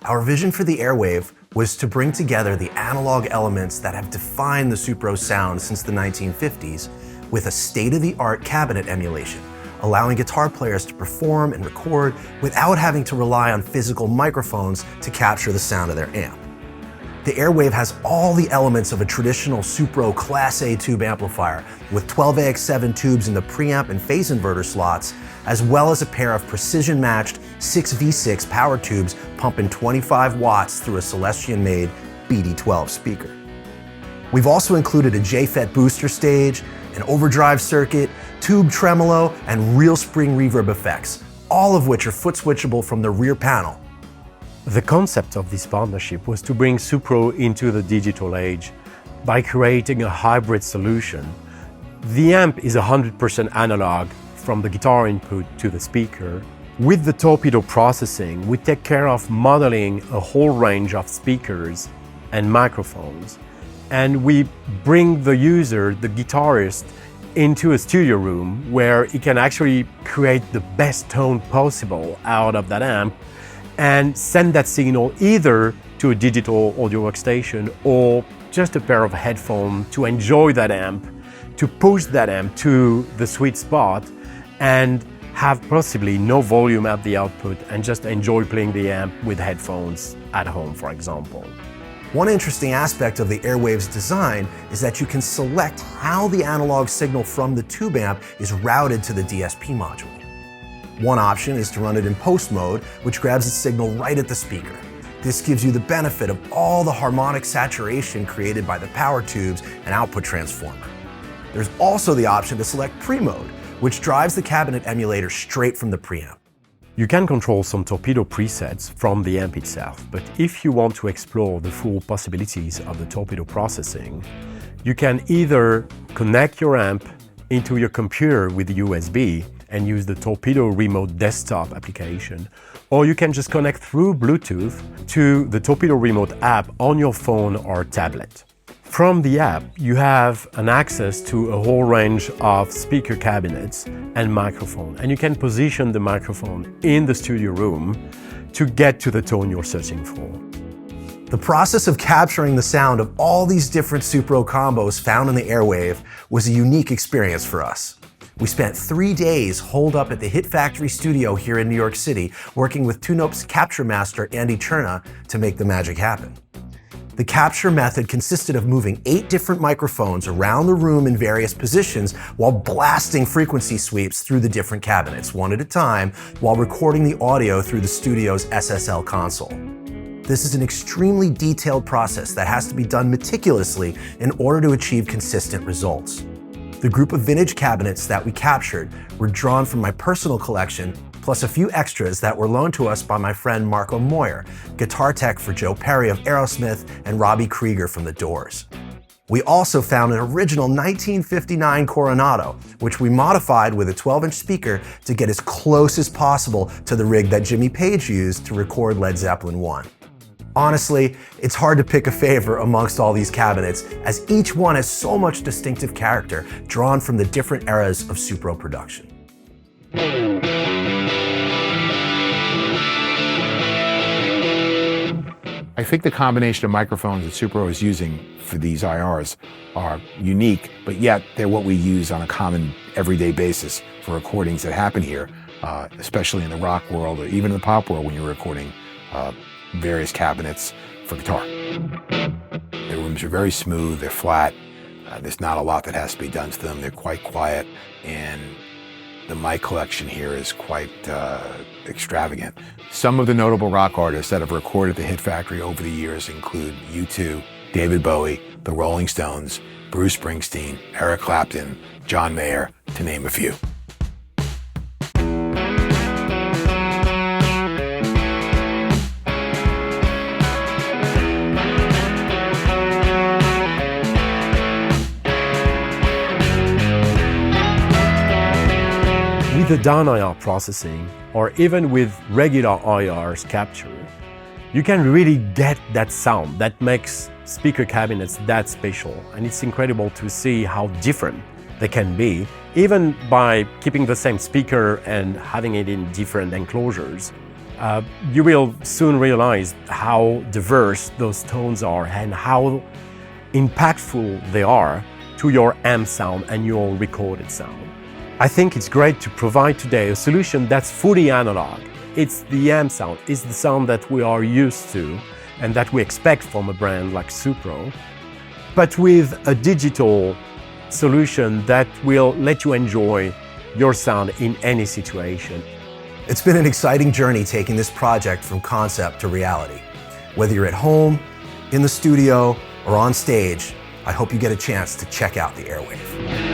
Our vision for the Airwave was to bring together the analog elements that have defined the Supro sound since the 1950s with a state-of-the-art cabinet emulation, allowing guitar players to perform and record without having to rely on physical microphones to capture the sound of their amp. The Airwave has all the elements of a traditional Supro Class A tube amplifier with 12AX7 tubes in the preamp and phase inverter slots, as well as a pair of precision-matched 6V6 power tubes pumping 25 watts through a Celestion-made BD12 speaker. We've also included a JFET booster stage, an overdrive circuit, tube tremolo, and real spring reverb effects, all of which are foot switchable from the rear panel. The concept of this partnership was to bring Supro into the digital age by creating a hybrid solution. The amp is 100% analog from the guitar input to the speaker. With the Torpedo processing, we take care of modeling a whole range of speakers and microphones, and we bring the user, the guitarist, into a studio room where he can actually create the best tone possible out of that amp and send that signal either to a digital audio workstation or just a pair of headphones to enjoy that amp, to push that amp to the sweet spot and have possibly no volume at the output and just enjoy playing the amp with headphones at home, for example. One interesting aspect of the Airwave's design is that you can select how the analog signal from the tube amp is routed to the DSP module. One option is to run it in post mode, which grabs the signal right at the speaker. This gives you the benefit of all the harmonic saturation created by the power tubes and output transformer. There's also the option to select pre-mode, which drives the cabinet emulator straight from the preamp. You can control some Torpedo presets from the amp itself, but if you want to explore the full possibilities of the Torpedo processing, you can either connect your amp into your computer with USB and use the Torpedo Remote desktop application, or you can just connect through Bluetooth to the Torpedo Remote app on your phone or tablet. From the app, you have an access to a whole range of speaker cabinets and microphone, and you can position the microphone in the studio room to get to the tone you're searching for. The process of capturing the sound of all these different Supro combos found in the Airwave was a unique experience for us. We spent 3 days holed up at the Hit Factory studio here in New York City, working with Tunop's capture master Andy Cherna to make the magic happen. The capture method consisted of moving 8 different microphones around the room in various positions while blasting frequency sweeps through the different cabinets, one at a time, while recording the audio through the studio's SSL console. This is an extremely detailed process that has to be done meticulously in order to achieve consistent results. The group of vintage cabinets that we captured were drawn from my personal collection, plus a few extras that were loaned to us by my friend Marco Moyer, guitar tech for Joe Perry of Aerosmith and Robbie Krieger from The Doors. We also found an original 1959 Coronado, which we modified with a 12-inch speaker to get as close as possible to the rig that Jimmy Page used to record Led Zeppelin 1. Honestly, it's hard to pick a favorite amongst all these cabinets, as each one has so much distinctive character drawn from the different eras of Supro production. I think the combination of microphones that Supro is using for these IRs are unique, but yet they're what we use on a common everyday basis for recordings that happen here, especially in the rock world or even in the pop world when you're recording various cabinets for guitar. The rooms are very smooth, they're flat, there's not a lot that has to be done to them, they're quite quiet, and the mic collection here is quite extravagant. Some of the notable rock artists that have recorded the Hit Factory over the years include U2, David Bowie, the Rolling Stones, Bruce Springsteen, Eric Clapton, John Mayer, to name a few. With the down IR processing, or even with regular IR's capture, you can really get that sound that makes speaker cabinets that special. And it's incredible to see how different they can be, even by keeping the same speaker and having it in different enclosures. You will soon realize how diverse those tones are and how impactful they are to your amp sound and your recorded sound. I think it's great to provide today a solution that's fully analog. It's the amp sound, it's the sound that we are used to and that we expect from a brand like Supro, but with a digital solution that will let you enjoy your sound in any situation. It's been an exciting journey taking this project from concept to reality. Whether you're at home, in the studio, or on stage, I hope you get a chance to check out the Airwave.